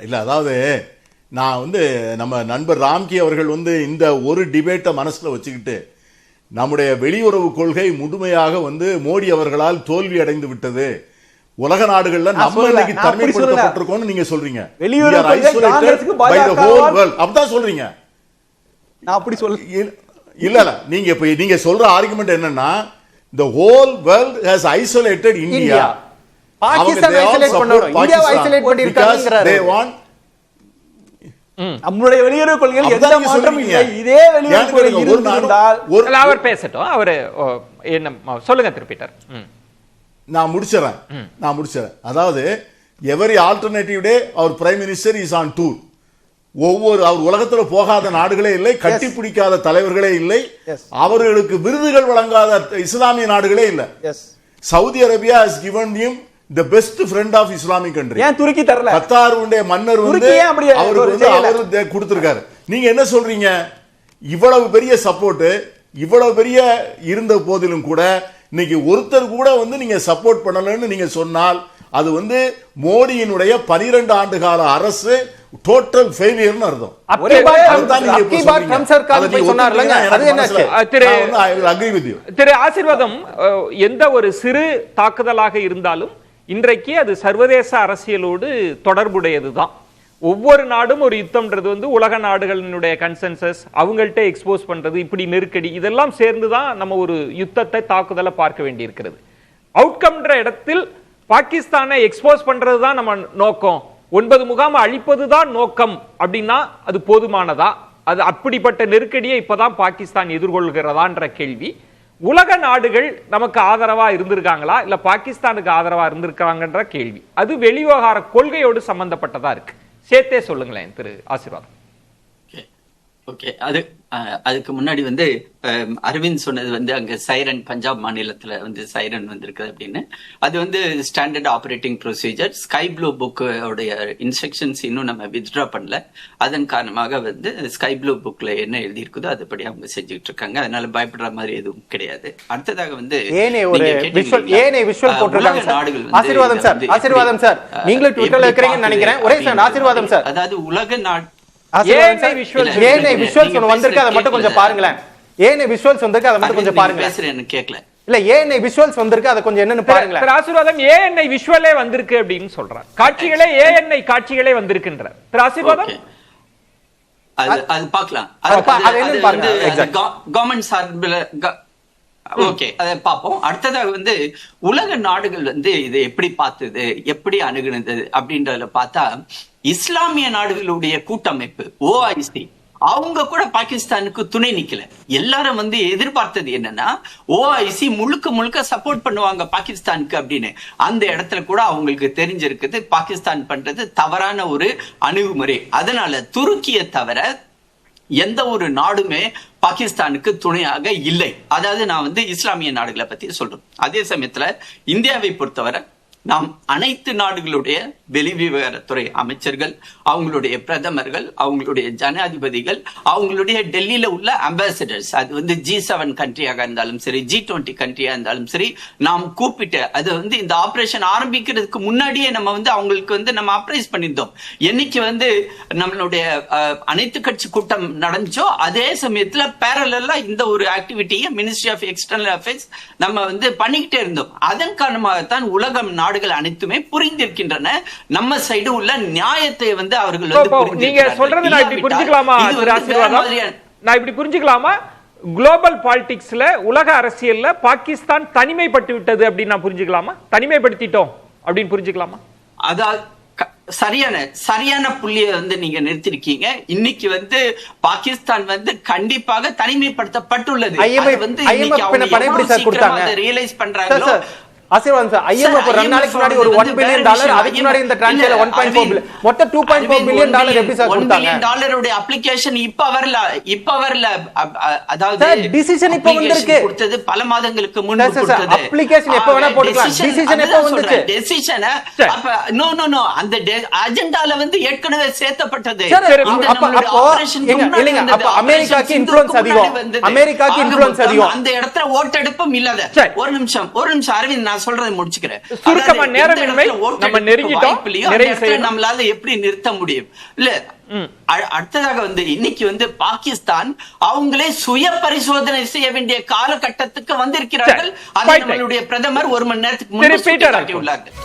இல்ல அதாவது நான் நம்ம நண்பர் ராம்கி அவர்கள் இந்த ஒரு டிபேட்டை மனசுல வச்சுக்கிட்டு நம்முடைய வெளியுறவு கொள்கை முழுமையாக மோடி அவர்களால் தோல்வி அடைந்து விட்டது, உலக நாடுகள்ல நம்ம இன்னைக்கு தனிமைப்படுத்தப்பட்டிருக்கோம்னு நீங்க சொல்றீங்க. அப்படிதான் சொல்றீங்க. நான் அப்படி சொல்ல இல்ல நீங்க சொல்ற ஆர்குமெண்ட் என்னன்னா the whole world has isolated India. Pakistan isolate பண்ணணும், இந்தியாவை ஐசோலேட் பண்ணிருக்காங்கங்கறாரு. they want நம்மளுடைய வெளியுறவு கொள்கையில் எந்த மாற்றமும் இல்லை. இதே வெளியுறவு கொள்கை இருந்தால் அவர் பேசட்டும். அவர் என்ன சொல்லுங்க திருப்பிட்டார். நான் முடிச்சறேன். அதாவது every alternative day our prime minister is on tour. அவர் உலகத்துல போகாத நாடுகளே இல்லை, கட்டி பிடிக்காத தலைவர்களே இல்லை, அவர்களுக்கு விருதுகள் வழங்காத இஸ்லாமிய நாடுகளே இல்லை. Saudi Arabia has given him the best friend of Islamic country. ஏன் துருக்கி தரல? கத்தாருடைய மன்னர் அவருக்கு கொடுத்திருக்காரு. நீங்க என்ன சொல்றீங்க? இவ்வளவு பெரிய சப்போர்ட், இவ்வளவு பெரிய இருந்த போதிலும் கூட இன்னைக்கு ஒருத்தர் கூட நீங்க சப்போர்ட் பண்ணலன்னு நீங்க சொன்னால் அது மோடியினுடைய 12 ஆண்டு கால அரசு டோட்டல் ஃபெயிலியர்னு அர்த்தம். திரு ஆசீர்வாதம், எந்த ஒரு சிறு தாக்குதலாக இருந்தாலும் இன்றைக்கு அது சர்வதேச அரசியலோடு தொடர்புடையதுதான். ஒவ்வொரு நாடும் ஒரு யுத்தம்ன்றது உலக நாடுகளினுடைய கன்சென்சஸ், அவங்கள்ட்ட எக்ஸ்போஸ் பண்றது, இப்படி நெருக்கடி, இதெல்லாம் சேர்ந்துதான் நம்ம ஒரு யுத்தத்தை தாக்குதலை பார்க்க வேண்டி இருக்கிறது. அவுட்கம்ன்ற இடத்தில் பாகிஸ்தானை எக்ஸ்போஸ் பண்றதுதான் நம்ம நோக்கம், 9 முகாம் அழிப்பதுதான் நோக்கம் அப்படின்னா அது போதுமானதா? அது அப்படிப்பட்ட நெருக்கடியை இப்பதான் பாகிஸ்தான் எதிர்கொள்கிறதான்ற கேள்வி. உலக நாடுகள் நமக்கு ஆதரவா இருந்திருக்காங்களா இல்ல பாகிஸ்தானுக்கு ஆதரவா இருந்திருக்காங்கன்ற கேள்வி, அது வெளிவிவகார கொள்கையோடு சம்பந்தப்பட்டதா இருக்கு. சேர்த்தே சொல்லுங்களேன் திரு ஆசீர்வாதம். ஓகே, அதுக்கு முன்னாடி அரவிந்த் சொன்னது அங்க சைரன், பஞ்சாப் மாநிலத்துல சைரன் வந்திருக்கு அப்படின்னு. அது standard operating procedure. Sky blue book உடைய இன்ஸ்ட்ரக்ஷன்ஸ் இன்னும் நம்ம வித்ட்ரா பண்ணல. அதன் காரணமாக ஸ்கை ப்ளூ புக்ல என்ன எழுதி இருக்குதோ அதுபடி அவங்க செஞ்சுட்டு இருக்காங்க. அதனால பயப்படுற மாதிரி எதுவும் கிடையாது. அடுத்ததாக அதாவது உலக நாடு காட்சிகளே வந்திருக்கின்ற கவர்மெண்ட் சார்பில். ஓகே, அதை பார்ப்போம். அடுத்ததாக உலக நாடுகள் இதை எப்படி பார்த்தது, எப்படி அணுகுனது அப்படின்றத பார்த்தா, இஸ்லாமிய நாடுகளுடைய கூட்டமைப்பு OIC அவங்க கூட பாகிஸ்தானுக்கு துணை நிக்கல. எல்லாரும் எதிர்பார்த்தது என்னன்னா OIC முழுக்க முழுக்க சப்போர்ட் பண்ணுவாங்க பாகிஸ்தானுக்கு அப்படின்னு. அந்த இடத்துல கூட அவங்களுக்கு தெரிஞ்சிருக்குது பாகிஸ்தான் பண்றது தவறான ஒரு அணுகுமுறை. அதனால துருக்கியை தவிர எந்த ஒரு நாடுமே பாகிஸ்தானுக்கு துணையாக இல்லை. அதாவது நான் இஸ்லாமிய நாடுகளை பத்தி சொல்றேன். அதே சமயத்துல இந்தியாவை பொறுத்தவரை நாம் அனைத்து நாடுகளுடைய வெளிவிவகாரத்துறை அமைச்சர்கள், அவங்களுடைய பிரதமர்கள், அவங்களுடைய ஜனாதிபதிகள், அவங்களுடைய டெல்லியில உள்ள அம்பாசிடர்ஸ், அது G7 கண்ட்ரியாக இருந்தாலும் சரி, G20 கண்ட்ரியா இருந்தாலும் சரி, நாம் கூப்பிட்டு அது இந்த ஆபரேஷன் ஆரம்பிக்கிறதுக்கு முன்னாடியே நம்ம அவங்களுக்கு நம்ம அப்ரைஸ் பண்ணியிருந்தோம். என்னைக்கு நம்மளுடைய அனைத்து கட்சி கூட்டம் நடந்துச்சோ அதே சமயத்துல பேரலா இந்த ஒரு ஆக்டிவிட்டியை மினிஸ்ட்ரி ஆஃப் எக்ஸ்டர்னல் அஃபேர்ஸ் நம்ம பண்ணிக்கிட்டே இருந்தோம். அதன் காரணமாகத்தான் உலகம் நாடுகள் அனைத்துமே புரிந்திருக்கின்றன. நம்ம சைடு உள்ள நியாயத்தை அவர்கள் நீங்க சொல்றது நான் இப்படி புரிஞ்சுக்கலாமா? குளோபல் பாலிடிக்ஸ்ல, உலக அரசியல்ல பாகிஸ்தான் தனிமைப்பட்டு விட்டது அப்படின்னு நான் புரிஞ்சுக்கலாமா? தனிமைப்படுத்திட்டோம் அப்படின்னு புரிஞ்சுக்கலாமா? அதாவது சரியான புள்ளியை நீங்க நிறுத்திருக்கீங்க. இன்னைக்கு பாகிஸ்தான் கண்டிப்பாக தனிமைப்படுத்தப்பட்டுள்ளது. ரியலைஸ் பண்றாங்களோ ஆசீர்வாதம் சார், IMF 2 நாளைக்கு முன்னாடி ஒரு $1 பில்லியன், அதுக்கு முன்னாடி இந்த டிரான்சாக்ஷன்ல $1.4 பில்லியன், மொத்தம் $2.4 பில்லியன் எப்படி சார் கொடுத்தாங்க? டாலரோட அப்ளிகேஷன் இப்ப வரல. அதாவது டிசிஷன் இப்ப வந்திருக்கு. கொடுத்தது பல மாதங்களுக்கு முன்பு கொடுத்தது. அப்ளிகேஷன் எப்ப வேணா போட்டுக்கலாம். டிசிஷன் எப்ப வந்துச்சு? டிசிஷன் அப்ப நோ அந்த அஜெண்டால ஏற்கனவே சேர்த்தப்பட்டது. அப்ப அமெரிக்காக்கு இன்ஃப்ளூயன்ஸ் அதிகம். அந்த இடத்துல ஓட்டெடுப்பும் இல்லாத. ஒரு நிமிஷம் அரவிந்த், நான் சொல்றதை முடிச்சுக்கிறேன். சுருக்கமா அதாவது நேரமின்மை, எந்த இடத்துல நம்ம ஓட்டு நெருங்கிட்டோம், வாய்ப்பில்லையோ அந்த நிறைவு இடத்துல செய்யணும். நம்மளால எப்படி நிறுத்த முடியும்? இல்ல அடுத்ததாக இன்னைக்கு பாகிஸ்தான் அவங்களே சுய பரிசோதனை செய்ய வேண்டிய காலகட்டத்துக்கு வந்திருக்கிறார்கள். அதை நம்மளுடைய பிரதமர் 1 மணி நேரத்துக்கு முன்பு சுட்டிக்காட்டியுள்ளார்கள்.